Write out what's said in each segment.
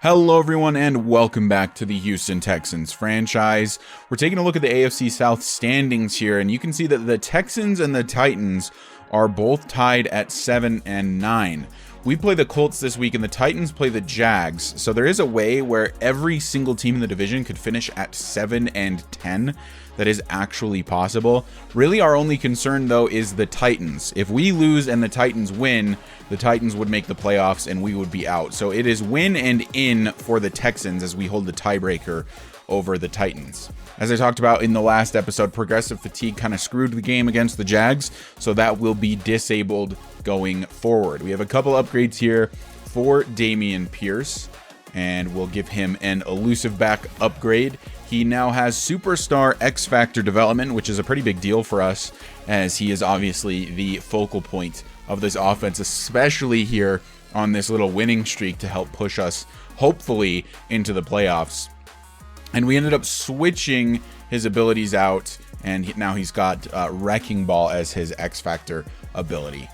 Hello everyone and welcome back to the Houston Texans franchise. We're taking a look at the AFC South standings here, and you can see that the Texans and the Titans are both tied at 7-9. We play the Colts this week and the Titans play the Jags, so there is a way where every single team in the division could finish at 7-10. That is actually possible. Really, our only concern though is the Titans. If we lose and the Titans win, the Titans would make the playoffs and we would be out. So it is win and in for the Texans as we hold the tiebreaker over the Titans. As I talked about in the last episode, progressive fatigue kind of screwed the game against the Jags, so that will be disabled going forward. We have a couple upgrades here for Dameon Pierce, and we'll give him an elusive back upgrade. He now has Superstar X Factor development, which is a pretty big deal for us, as he is obviously the focal point of this offense, especially here on this little winning streak to help push us, hopefully, into the playoffs. And we ended up switching his abilities out, and now he's got Wrecking Ball as his X Factor ability.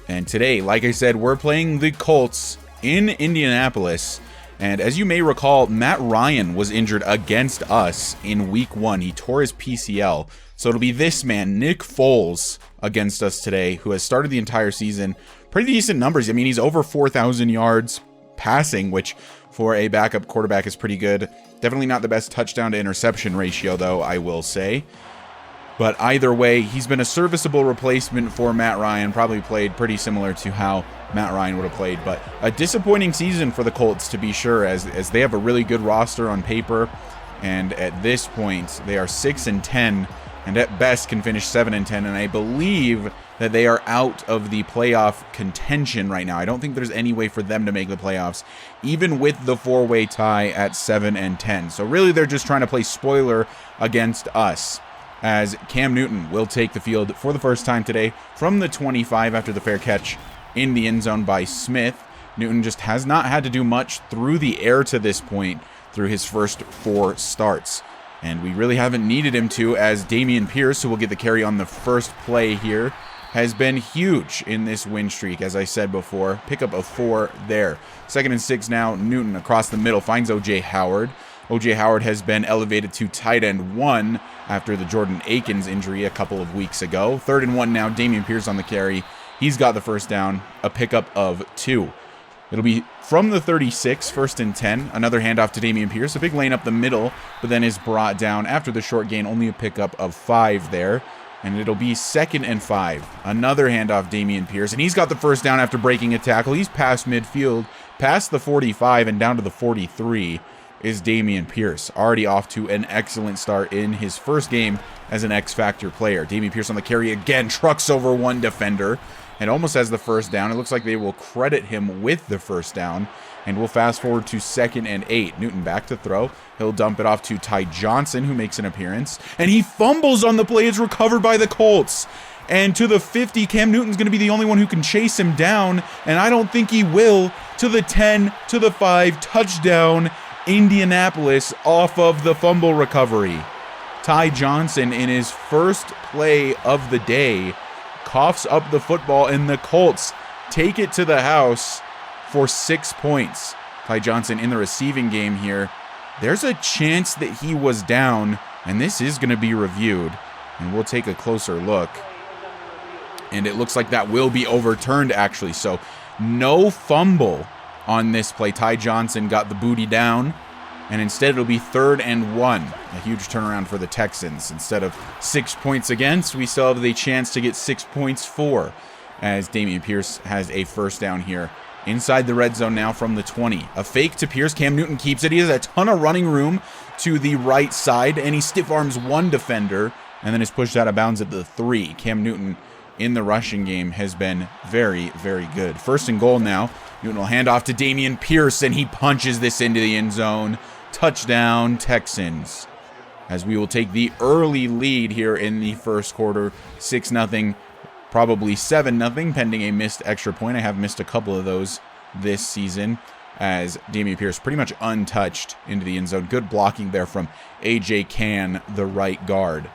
And today, like I said, we're playing the Colts in Indianapolis. And as you may recall, Matt Ryan was injured against us in week 1. He tore his PCL. So it'll be this man, Nick Foles, against us today, who has started the entire season. Pretty decent numbers. I mean, he's over 4,000 yards passing, which for a backup quarterback is pretty good. Definitely not the best touchdown to interception ratio, though, I will say. But either way, he's been a serviceable replacement for Matt Ryan. Probably played pretty similar to how Matt Ryan would have played. But a disappointing season for the Colts, to be sure, as they have a really good roster on paper. And at this point, they are 6-10, and at best can finish 7-10. And I believe that they are out of the playoff contention right now. I don't think there's any way for them to make the playoffs, even with the four-way tie at 7-10. So really, they're just trying to play spoiler against us, as Cam Newton will take the field for the first time today from the 25 after the fair catch in the end zone by Smith. Newton just has not had to do much through the air to this point through his first 4 starts. And we really haven't needed him to, as Dameon Pierce, who will get the carry on the first play here, has been huge in this win streak, as I said before. Pickup of 4 there. 2nd and 6 now. Newton across the middle finds O.J. Howard. O.J. Howard has been elevated to tight end 1 after the Jordan Akins injury a couple of weeks ago. 3rd and 1 now. Dameon Pierce on the carry. He's got the first down. A pickup of 2. It'll be from the 36, 1st and 10. Another handoff to Dameon Pierce. A big lane up the middle, but then is brought down after the short gain. Only a pickup of 5 there. And it'll be 2nd and 5. Another handoff, Dameon Pierce. And he's got the first down after breaking a tackle. He's past midfield, past the 45 and down to the 43 is Dameon Pierce. Already off to an excellent start in his first game as an X-Factor player. Dameon Pierce on the carry again, trucks over one defender and almost has the first down. It looks like they will credit him with the first down. And we'll fast forward to 2nd and 8. Newton back to throw. He'll dump it off to Ty Johnson, who makes an appearance. And he fumbles on the play. It's recovered by the Colts. And to the 50, Cam Newton's going to be the only one who can chase him down. And I don't think he will. To the 10, to the 5, touchdown, Indianapolis off of the fumble recovery. Ty Johnson, in his first play of the day, coughs up the football, and the Colts take it to the house for 6 points. Ty Johnson in the receiving game here. There's a chance that he was down, and this is going to be reviewed, and we'll take a closer look. And it looks like that will be overturned, actually. So no fumble on this play. Ty Johnson got the booty down, and instead it'll be 3rd and 1. A huge turnaround for the Texans. Instead of 6 points against, we still have the chance to get 6 points for, as Dameon Pierce has a first down here inside the red zone now from the 20. A fake to Pierce. Cam Newton keeps it. He has a ton of running room to the right side, and he stiff arms one defender and then is pushed out of bounds at the 3. Cam Newton in the rushing game has been very, very good. 1st and goal now. Newton will hand off to Dameon Pierce, and he punches this into the end zone. Touchdown, Texans. As we will take the early lead here in the first quarter. 6-0. Probably 7-0, pending a missed extra point. I have missed a couple of those this season, as Dameon Pierce pretty much untouched into the end zone. Good blocking there from A.J. Cann, the right guard.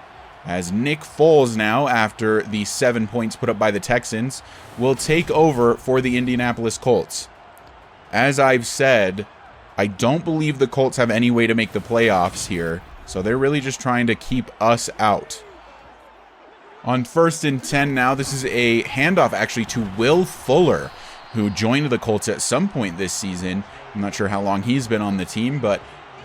As Nick Foles now, after the 7 points put up by the Texans, will take over for the Indianapolis Colts. As I've said, I don't believe the Colts have any way to make the playoffs here, so they're really just trying to keep us out. On 1st and 10 now, this is a handoff actually to Will Fuller, who joined the Colts at some point this season. I'm not sure how long he's been on the team, but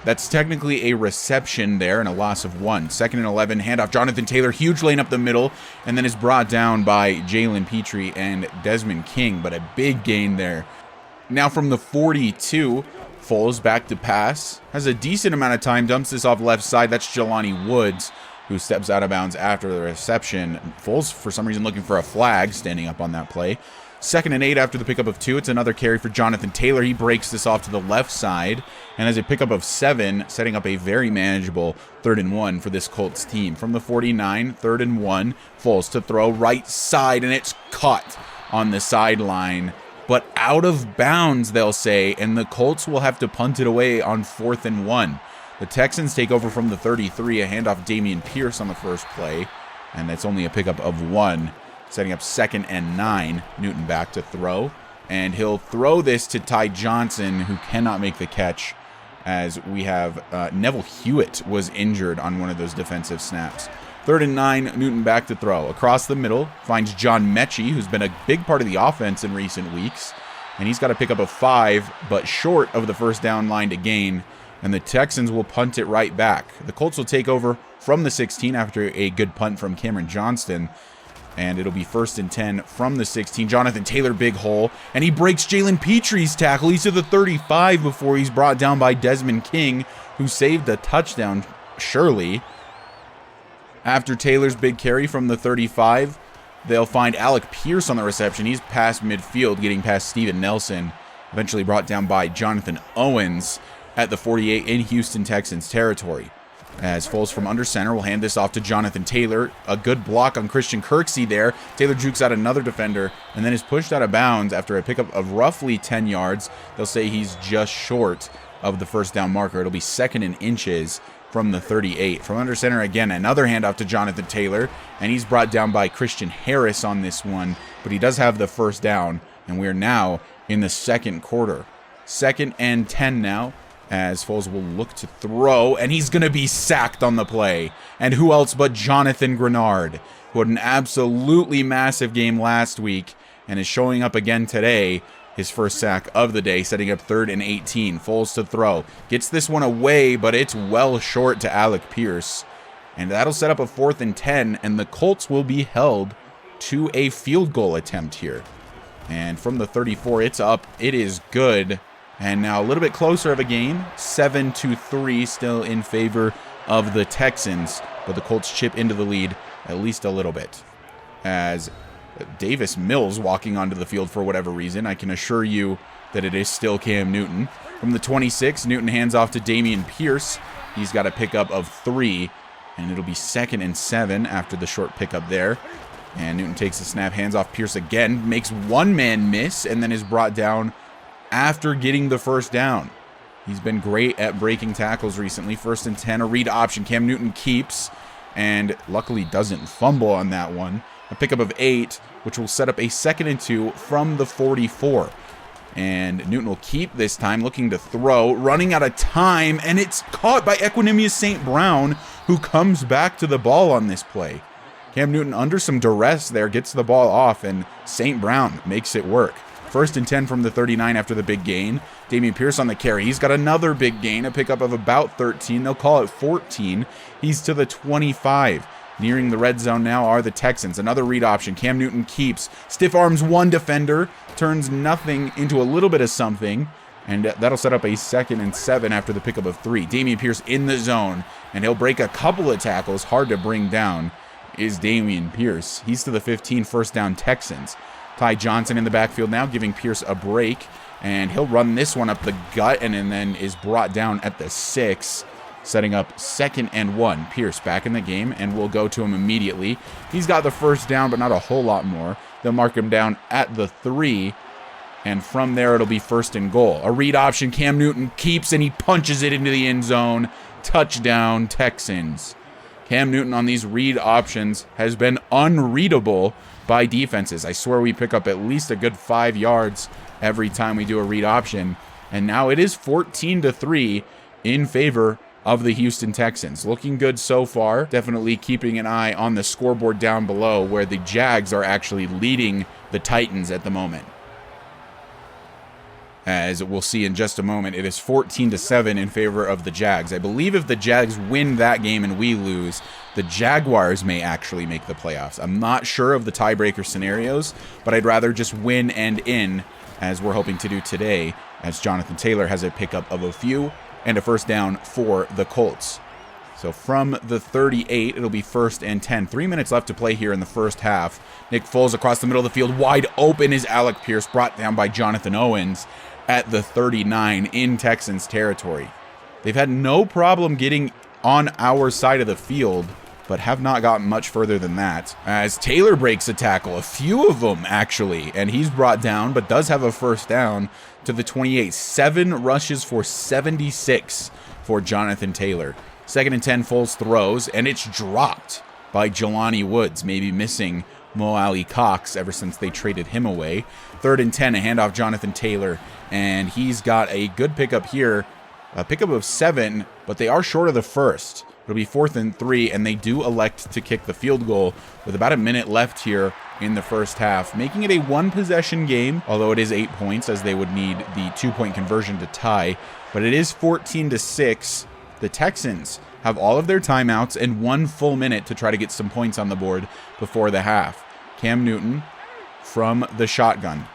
that's technically a reception there and a loss of 1. 2nd and 11, handoff Jonathan Taylor, huge lane up the middle, and then is brought down by Jalen Petrie and Desmond King, but a big gain there. Now from the 42, Foles back to pass, has a decent amount of time, dumps this off left side. That's Jelani Woods, who steps out of bounds after the reception. Foles, for some reason, looking for a flag, standing up on that play. 2nd and 8 after the pickup of 2. It's another carry for Jonathan Taylor. He breaks this off to the left side and has a pickup of 7, setting up a very manageable 3rd and 1 for this Colts team. From the 49, 3rd and 1, Foles to throw right side, and it's caught on the sideline, but out of bounds, they'll say, and the Colts will have to punt it away on 4th and 1. The Texans take over from the 33, a handoff Dameon Pierce on the first play, and that's only a pickup of 1. Setting up 2nd and 9. Newton back to throw. And he'll throw this to Ty Johnson, who cannot make the catch, as we have Neville Hewitt was injured on one of those defensive snaps. 3rd and 9, Newton back to throw. Across the middle, finds John Mechie, who's been a big part of the offense in recent weeks. And he's got a pickup of 5, but short of the first down line to gain. And the Texans will punt it right back. The Colts will take over from the 16 after a good punt from Cameron Johnston. And it'll be 1st and 10 from the 16. Jonathan Taylor, big hole. And he breaks Jalen Petrie's tackle. He's to the 35 before he's brought down by Desmond King, who saved a touchdown, surely. After Taylor's big carry from the 35, they'll find Alec Pierce on the reception. He's past midfield, getting past Steven Nelson. Eventually brought down by Jonathan Owens at the 48 in Houston Texans territory. As Foles from under center will hand this off to Jonathan Taylor. A good block on Christian Kirksey there. Taylor jukes out another defender and then is pushed out of bounds after a pickup of roughly 10 yards. They'll say he's just short of the first down marker. It'll be 2nd and inches from the 38. From under center again, another handoff to Jonathan Taylor, and he's brought down by Christian Harris on this one, but he does have the first down, and we're now in the 2nd quarter. 2nd and 10 now, as Foles will look to throw, and he's going to be sacked on the play. And who else but Jonathan Grenard, who had an absolutely massive game last week and is showing up again today. His first sack of the day, setting up 3rd and 18. Foles to throw. Gets this one away, but it's well short to Alec Pierce. And that'll set up a 4th and 10, and the Colts will be held to a field goal attempt here. And from the 34, it's up. It is good. And now a little bit closer of a game, 7-3, still in favor of the Texans. But the Colts chip into the lead at least a little bit. As Davis Mills walking onto the field for whatever reason, I can assure you that it is still Cam Newton. From the 26, Newton hands off to Dameon Pierce. He's got a pickup of 3, and it'll be 2nd and 7 after the short pickup there. And Newton takes the snap, hands off Pierce again, makes one man miss, and then is brought down after getting the first down. He's been great at breaking tackles recently. 1st and 10, a read option. Cam Newton keeps, and luckily doesn't fumble on that one. A pickup of 8, which will set up a 2nd and 2 from the 44. And Newton will keep this time, looking to throw, running out of time, and it's caught by Equinemius St. Brown, who comes back to the ball on this play. Cam Newton, under some duress there, gets the ball off, and St. Brown makes it work. 1st and 10 from the 39 after the big gain. Dameon Pierce on the carry. He's got another big gain, a pickup of about 13. They'll call it 14. He's to the 25. Nearing the red zone now are the Texans. Another read option. Cam Newton keeps. Stiff arms one defender. Turns nothing into a little bit of something. And that'll set up a 2nd and 7 after the pickup of 3. Dameon Pierce in the zone. And he'll break a couple of tackles. Hard to bring down is Dameon Pierce. He's to the 15, first down Texans. Ty Johnson in the backfield now, giving Pierce a break. And he'll run this one up the gut and then is brought down at the 6. Setting up 2nd and 1. Pierce back in the game, and we'll go to him immediately. He's got the first down, but not a whole lot more. They'll mark him down at the 3, and from there it'll be 1st and goal. A read option, Cam Newton keeps, and he punches it into the end zone. Touchdown, Texans. Cam Newton on these read options has been unreadable by defenses. I swear we pick up at least a good 5 yards every time we do a read option. And now it is 14-3 in favor of the Houston Texans. Looking good so far. Definitely keeping an eye on the scoreboard down below, where the Jags are actually leading the Titans at the moment. As we'll see in just a moment, it is 14-7 in favor of the Jags. I believe if the Jags win that game and we lose, the Jaguars may actually make the playoffs. I'm not sure of the tiebreaker scenarios, but I'd rather just win and in, as we're hoping to do today, as Jonathan Taylor has a pickup of a few and a first down for the Colts. So from the 38, it'll be 1st and 10. 3 minutes left to play here in the first half. Nick Foles across the middle of the field. Wide open is Alec Pierce, brought down by Jonathan Owens at the 39 in Texans territory. They've had no problem getting on our side of the field, but have not gotten much further than that. As Taylor breaks a tackle, a few of them actually, and he's brought down, but does have a first down to the 28. 7 rushes for 76 for Jonathan Taylor. 2nd and 10, Foles throws, and it's dropped by Jelani Woods, maybe missing Mo Ali Cox ever since they traded him away. 3rd and 10, a handoff Jonathan Taylor, and he's got a good pickup here, a pickup of 7, but they are short of the first. It'll be 4th and 3, and they do elect to kick the field goal with about a minute left here in the first half, making it a 1-possession game, although it is 8 points, as they would need the 2-point conversion to tie. But it is 14-6. The Texans have all of their timeouts and 1 full minute to try to get some points on the board before the half. Cam Newton from the shotgun,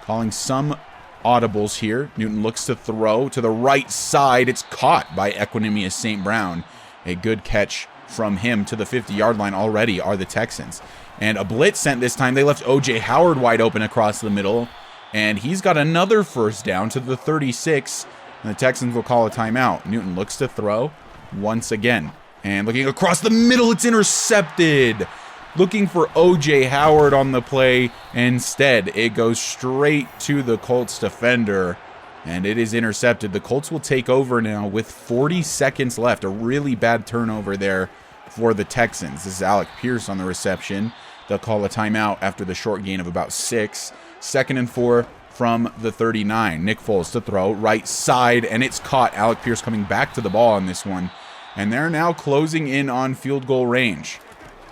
calling some audibles here. Newton looks to throw to the right side. It's caught by Equanimous St. Brown. A good catch from him to the 50-yard line already are the Texans. And a blitz sent this time. They left O.J. Howard wide open across the middle, and he's got another first down to the 36, and the Texans will call a timeout. Newton looks to throw once again, and looking across the middle, it's intercepted. Looking for O.J. Howard on the play. Instead, it goes straight to the Colts defender, and it is intercepted. The Colts will take over now with 40 seconds left. A really bad turnover there for the Texans. This is Alec Pierce on the reception. They'll call a timeout after the short gain of about 6. 2nd and 4 from the 39. Nick Foles to throw, right side, and it's caught. Alec Pierce coming back to the ball on this one. And they're now closing in on field goal range,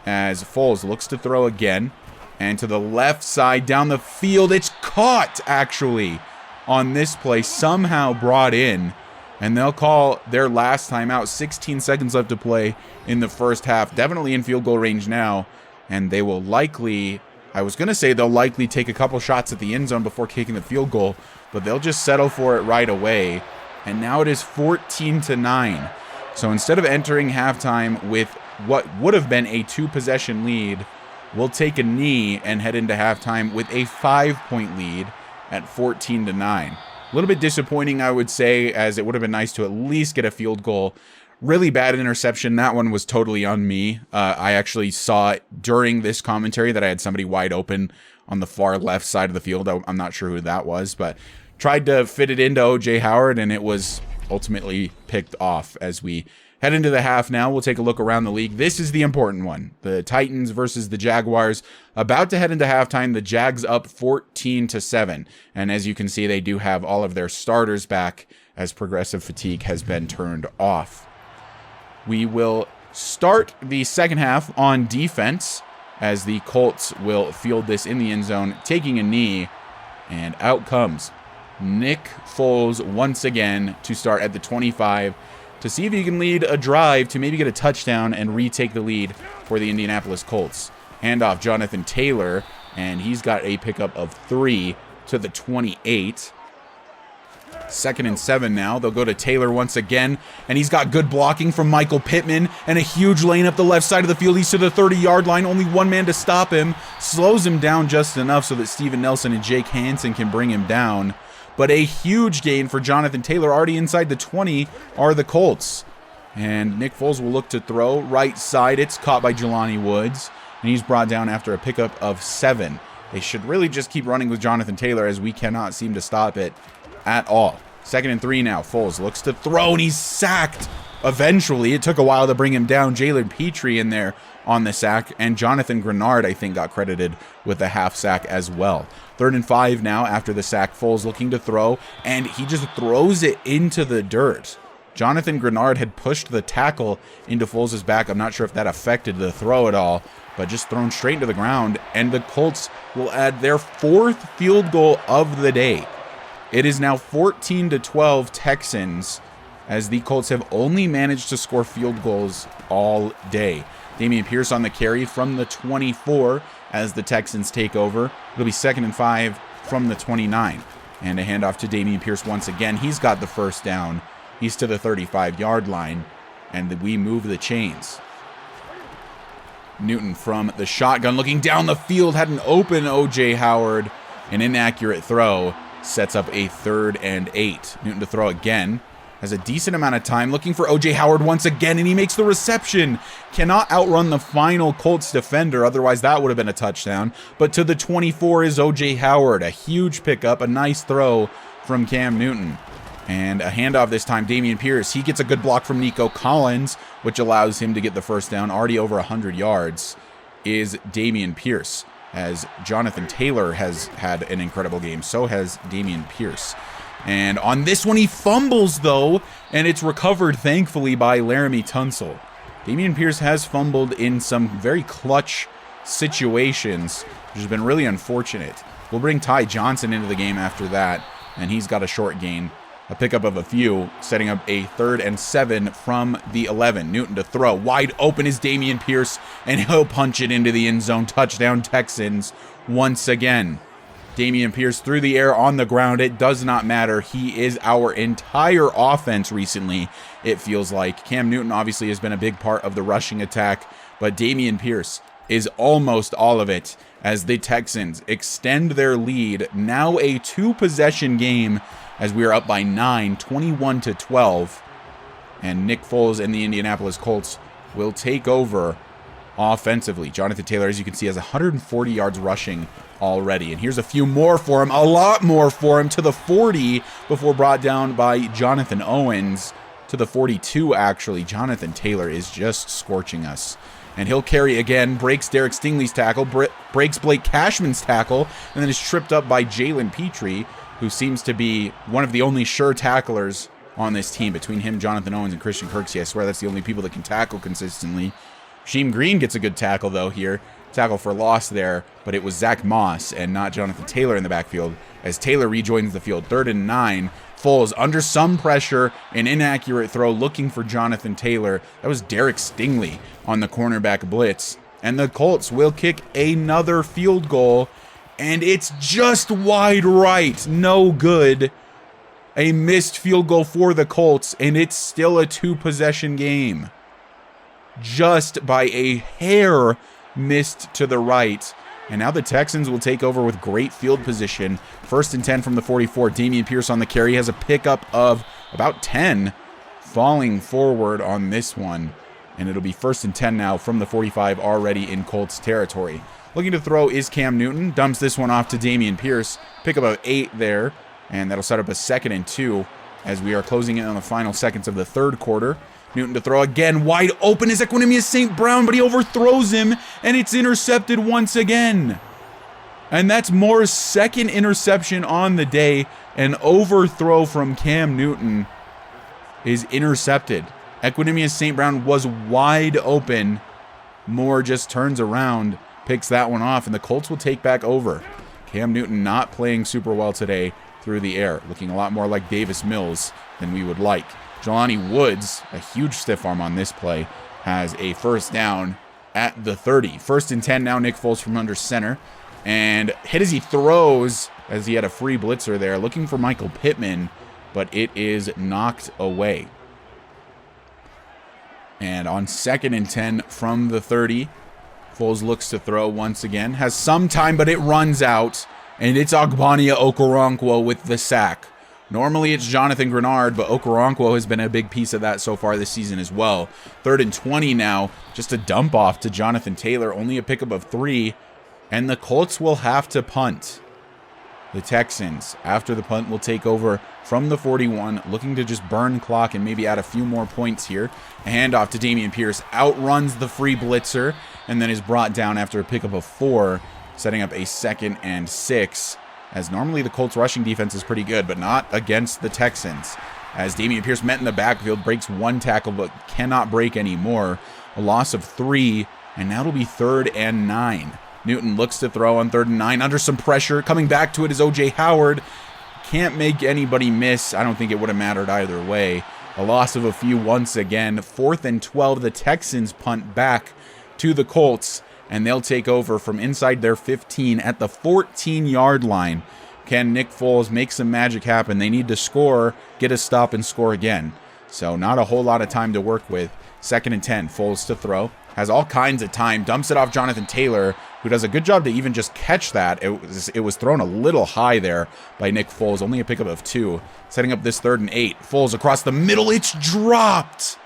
as Foles looks to throw again. And to the left side, down the field, it's caught, actually, on this play, somehow brought in, and they'll call their last timeout. 16 seconds left to play in the first half. Definitely in field goal range now, and they will likely, I was going to say they'll likely take a couple shots at the end zone before kicking the field goal, but they'll just settle for it right away. And now it is 14-9. So instead of entering halftime with what would have been a 2-possession lead, we'll take a knee and head into halftime with a 5-point lead at 14-9. A little bit disappointing, I would say, as it would have been nice to at least get a field goal. Really bad interception. That one was totally on me. I actually saw it during this commentary that I had somebody wide open on the far left side of the field. I'm not sure who that was, but tried to fit it into O.J. Howard, and it was ultimately picked off. As we head into the half now, we'll take a look around the league. This is the important one. The Titans versus the Jaguars. About to head into halftime, the Jags up 14-7. And as you can see, they do have all of their starters back, as progressive fatigue has been turned off. We will start the second half on defense, as the Colts will field this in the end zone, taking a knee, and out comes Nick Foles once again to start at the 25, to see if he can lead a drive to maybe get a touchdown and retake the lead for the Indianapolis Colts. Handoff Jonathan Taylor, and he's got a pickup of 3 to the 28. 2nd and 7 now. They'll go to Taylor once again, and he's got good blocking from Michael Pittman, and a huge lane up the left side of the field. He's to the 30-yard line. Only one man to stop him. Slows him down just enough so that Steven Nelson and Jake Hansen can bring him down. But a huge gain for Jonathan Taylor. Already inside the 20 are the Colts. And Nick Foles will look to throw. Right side, it's caught by Jelani Woods, and he's brought down after a pickup of 7. They should really just keep running with Jonathan Taylor, as we cannot seem to stop it at all. 2nd and 3 now. Foles looks to throw, and he's sacked. eventually. It took a while to bring him down. Jalen Petrie in there on the sack, and Jonathan Grenard, I think, got credited with the half sack as well. 3rd and 5 now after the sack. Foles looking to throw, and he just throws it into the dirt. Jonathan Grenard had pushed the tackle into Foles' back. I'm not sure if that affected the throw at all, but just thrown straight into the ground, and the Colts will add their 4th field goal of the day. It is now 14-12 Texans, as the Colts have only managed to score field goals all day. Dameon Pierce on the carry from the 24 as the Texans take over. It'll be 2nd and 5 from the 29. And a handoff to Dameon Pierce once again. He's got the first down. He's to the 35-yard line, and we move the chains. Newton from the shotgun looking down the field, had an open O.J. Howard. An inaccurate throw sets up a 3rd and 8. Newton to throw again. Has a decent amount of time, looking for O.J. Howard once again, and he makes the reception. Cannot outrun the final Colts defender, otherwise that would have been a touchdown. But to the 24 is O.J. Howard. A huge pickup, a nice throw from Cam Newton. And a handoff this time, Dameon Pierce. He gets a good block from Nico Collins, which allows him to get the first down. Already over 100 yards is Dameon Pierce, as Jonathan Taylor has had an incredible game. So has Dameon Pierce. And on this one, he fumbles, though, and it's recovered, thankfully, by Laramie Tunsil. Dameon Pierce has fumbled in some very clutch situations, which has been really unfortunate. We'll bring Ty Johnson into the game after that, and he's got a short gain. A pickup of a few, setting up a 3rd and 7 from the 11. Newton to throw. Wide open is Dameon Pierce, and he'll punch it into the end zone. Touchdown Texans once again. Dameon Pierce through the air, on the ground. It does not matter. He is our entire offense recently, it feels like. Cam Newton obviously has been a big part of the rushing attack, but Dameon Pierce is almost all of it, as the Texans extend their lead. Now a 2-possession game, as we are up by 9, 21-12. And Nick Foles and the Indianapolis Colts will take over offensively. Jonathan Taylor, as you can see, has 140 yards rushing already. And here's a few more for him, a lot more for him, to the 40 before brought down by Jonathan Owens. To the 42, actually. Jonathan Taylor is just scorching us. And he'll carry again, breaks Derek Stingley's tackle, breaks Blake Cashman's tackle, and then is tripped up by Jalen Petrie, who seems to be one of the only sure tacklers on this team. Between him, Jonathan Owens, and Christian Kirksey, I swear that's the only people that can tackle consistently. Sheem Green gets a good tackle, though, here. Tackle for loss there, but it was Zach Moss and not Jonathan Taylor in the backfield, as Taylor rejoins the field. 3rd and 9. Foles under some pressure, an inaccurate throw looking for Jonathan Taylor. That was Derek Stingley on the cornerback blitz. And the Colts will kick another field goal, and it's just wide right. No good. A missed field goal for the Colts, and it's still a 2-possession game. Just by a hair missed to the right. And now the Texans will take over with great field position. 1st and 10 from the 44. Dameon Pierce on the carry has a pickup of about 10, falling forward on this one. And it'll be 1st and 10 now from the 45, already in Colts territory. Looking to throw is Cam Newton. Dumps this one off to Dameon Pierce. Pickup of 8 there. And that'll set up a 2nd and 2 as we are closing in on the final seconds of the 3rd quarter. Newton to throw again. Wide open is Equanimeous St. Brown, but he overthrows him, and it's intercepted once again. And that's Moore's 2nd interception on the day. An overthrow from Cam Newton is intercepted. Equanimeous St. Brown was wide open. Moore just turns around, picks that one off, and the Colts will take back over. Cam Newton not playing super well today through the air, looking a lot more like Davis Mills than we would like. Jelani Woods, a huge stiff arm on this play, has a 1st down at the 30. 1st and 10 now, Nick Foles from under center. And hit as he throws, as he had a free blitzer there, looking for Michael Pittman, but it is knocked away. And on 2nd and 10 from the 30, Foles looks to throw once again. Has some time, but it runs out. And it's Ogbonnia Okoronkwo with the sack. Normally it's Jonathan Grenard, but Okoronkwo has been a big piece of that so far this season as well. 3rd and 20 now, just a dump off to Jonathan Taylor, only a pickup of 3, and the Colts will have to punt. The Texans, after the punt, will take over from the 41, looking to just burn clock and maybe add a few more points here. A handoff to Dameon Pierce, outruns the free blitzer, and then is brought down after a pickup of 4, setting up a 2nd and 6, as normally the Colts rushing defense is pretty good, but not against the Texans. As Dameon Pierce met in the backfield, breaks 1 tackle, but cannot break anymore. A loss of 3, and now it'll be 3rd and 9. Newton looks to throw on 3rd and 9 under some pressure. Coming back to it is O.J. Howard. Can't make anybody miss. I don't think it would have mattered either way. A loss of a few once again. 4th and 12. The Texans punt back to the Colts, and they'll take over from inside their 15 at the 14-yard line. Can Nick Foles make some magic happen? They need to score, get a stop, and score again. So not a whole lot of time to work with. 2nd and 10. Foles to throw. Has all kinds of time. Dumps it off Jonathan Taylor, who does a good job to even just catch that. It was thrown a little high there by Nick Foles. Only a pickup of 2. Setting up this 3rd and 8. Foles across the middle. It's dropped.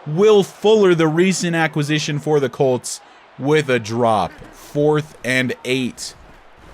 Will Fuller, the recent acquisition for the Colts, with a drop. 4th and 8.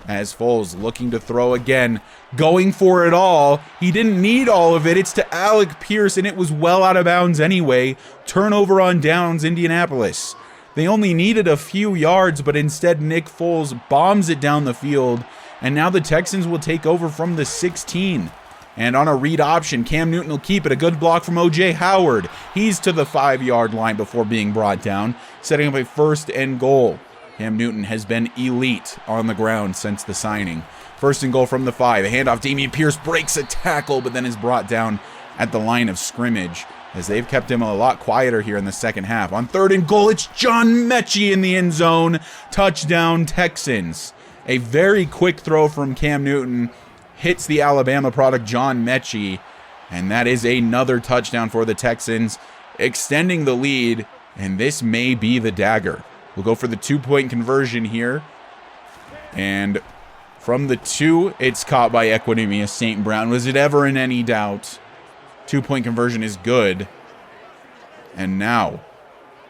As Foles looking to throw again, going for it all. He didn't need all of it. It's to Alec Pierce, and it was well out of bounds anyway. Turnover on downs, Indianapolis. They only needed a few yards, but instead Nick Foles bombs it down the field, and now the Texans will take over from the 16. And on a read option, Cam Newton will keep it. A good block from O.J. Howard. He's to the 5-yard line before being brought down, setting up a 1st and goal. Cam Newton has been elite on the ground since the signing. 1st and goal from the 5. A handoff. Dameon Pierce breaks a tackle, but then is brought down at the line of scrimmage, as they've kept him a lot quieter here in the second half. On 3rd and goal, it's John Mechie in the end zone. Touchdown, Texans. A very quick throw from Cam Newton hits the Alabama product, John Mechie, and that is another touchdown for the Texans, extending the lead, and this may be the dagger. We'll go for the 2-point conversion here. And from the 2, it's caught by Equinemius St. Brown. Was it ever in any doubt? 2-point conversion is good. And now,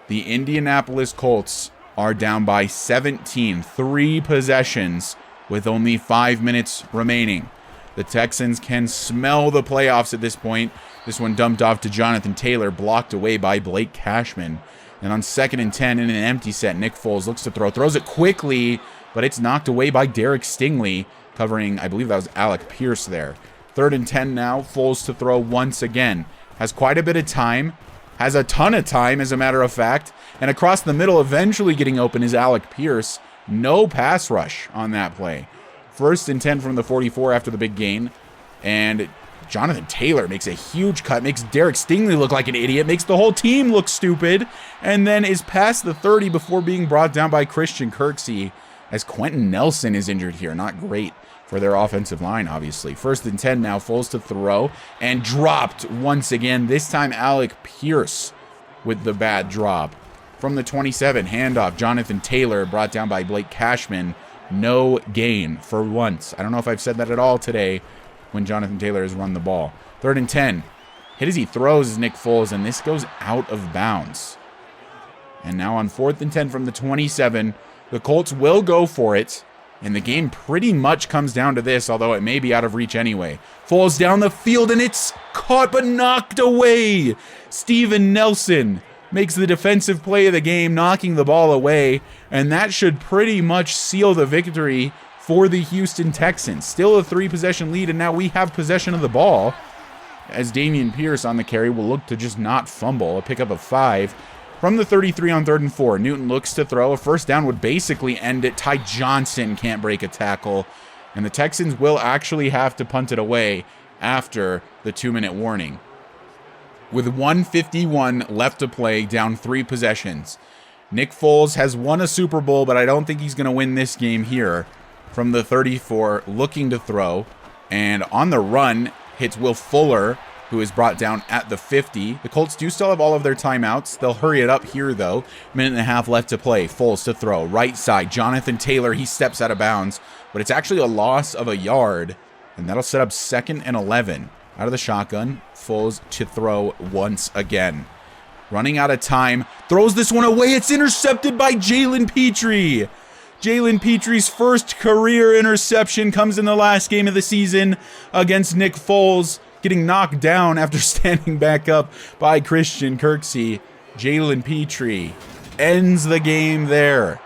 the Indianapolis Colts are down by 17. 3 possessions with only 5 minutes remaining. The Texans can smell the playoffs at this point. This one dumped off to Jonathan Taylor, blocked away by Blake Cashman. And on 2nd and 10 in an empty set, Nick Foles looks to throw. Throws it quickly, but it's knocked away by Derek Stingley, covering, I believe that was Alec Pierce there. 3rd and 10 now. Foles to throw once again. Has quite a bit of time. Has a ton of time, as a matter of fact. And across the middle, eventually getting open, is Alec Pierce. No pass rush on that play. 1st and 10 from the 44 after the big gain. And Jonathan Taylor makes a huge cut, makes Derek Stingley look like an idiot, makes the whole team look stupid, and then is past the 30 before being brought down by Christian Kirksey, as Quentin Nelson is injured here. Not great for their offensive line, obviously. 1st and 10 now. Foles to throw, and dropped once again. This time Alec Pierce with the bad drop. From the 27, handoff. Jonathan Taylor brought down by Blake Cashman. No gain for once. I don't know if I've said that at all today when Jonathan Taylor has run the ball. 3rd and 10. Hit as he throws is Nick Foles, and this goes out of bounds. And now on 4th and 10 from the 27, the Colts will go for it. And the game pretty much comes down to this, although it may be out of reach anyway. Foles down the field, and it's caught but knocked away. Steven Nelson makes the defensive play of the game, knocking the ball away. And that should pretty much seal the victory for the Houston Texans. Still a 3-possession lead, and now we have possession of the ball, as Dameon Pierce on the carry will look to just not fumble. A pickup of 5. From the 33 on 3rd and 4, Newton looks to throw. A 1st down would basically end it. Ty Johnson can't break a tackle, and the Texans will actually have to punt it away after the 2-minute warning. With 1:51 left to play, down 3 possessions. Nick Foles has won a Super Bowl, but I don't think he's going to win this game here. From the 34, looking to throw, and on the run, hits Will Fuller, who is brought down at the 50. The Colts do still have all of their timeouts. They'll hurry it up here, though. 1.5 left to play. Foles to throw. Right side, Jonathan Taylor. He steps out of bounds, but it's actually a loss of a yard, and that'll set up 2nd and 11. Out of the shotgun, Foles to throw once again. Running out of time. Throws this one away. It's intercepted by Jalen Petrie. Jalen Petre's first career interception comes in the last game of the season against Nick Foles, getting knocked down after standing back up by Christian Kirksey. Jalen Petre ends the game there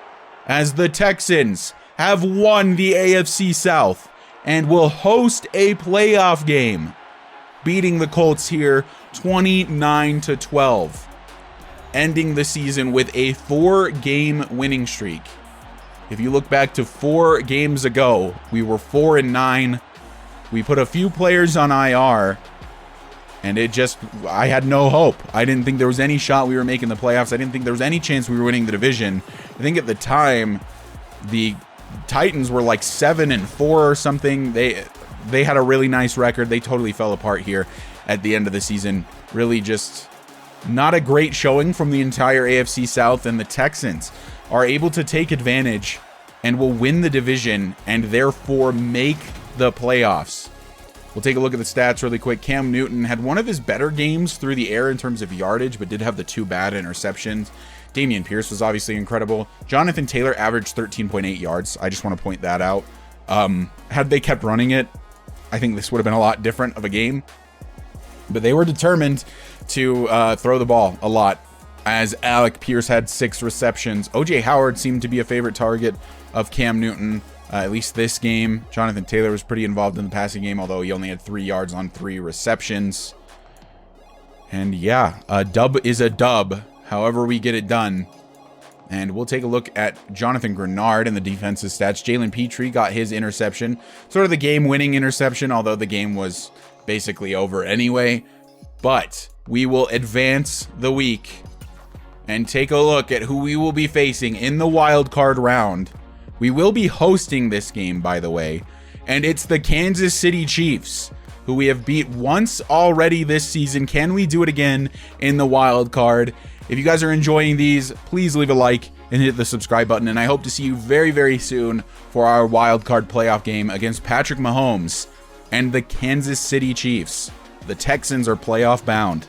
as the Texans have won the AFC South and will host a playoff game, beating the Colts here 29-12, ending the season with a 4-game winning streak. If you look back to 4 games ago, we were 4-9. We put a few players on IR, and I had no hope. I didn't think there was any shot we were making the playoffs. I didn't think there was any chance we were winning the division. I think at the time, the Titans were like 7-4 or something. They had a really nice record. They totally fell apart here at the end of the season. Really just not a great showing from the entire AFC South, and the Texans are able to take advantage and will win the division and therefore make the playoffs. We'll take a look at the stats really quick. Cam Newton had one of his better games through the air in terms of yardage, but did have the 2 bad interceptions. Dameon Pierce was obviously incredible. Jonathan Taylor averaged 13.8 yards. I just want to point that out. Had they kept running it, I think this would have been a lot different of a game. But they were determined to throw the ball a lot, as Alec Pierce had 6 receptions. O.J. Howard seemed to be a favorite target of Cam Newton, at least this game. Jonathan Taylor was pretty involved in the passing game, although he only had 3 yards on 3 receptions. And yeah, a dub is a dub, however we get it done. And we'll take a look at Jonathan Grenard in the defensive stats. Jalen Petre got his interception, sort of the game-winning interception, although the game was basically over anyway. But we will advance the week and take a look at who we will be facing in the wild card round. We will be hosting this game, by the way, and it's the Kansas City Chiefs, who we have beat once already this season. Can we do it again in the wild card? If you guys are enjoying these, please leave a like and hit the subscribe button, and I hope to see you very, very soon for our wild card playoff game against Patrick Mahomes and the Kansas City Chiefs. The Texans are playoff bound.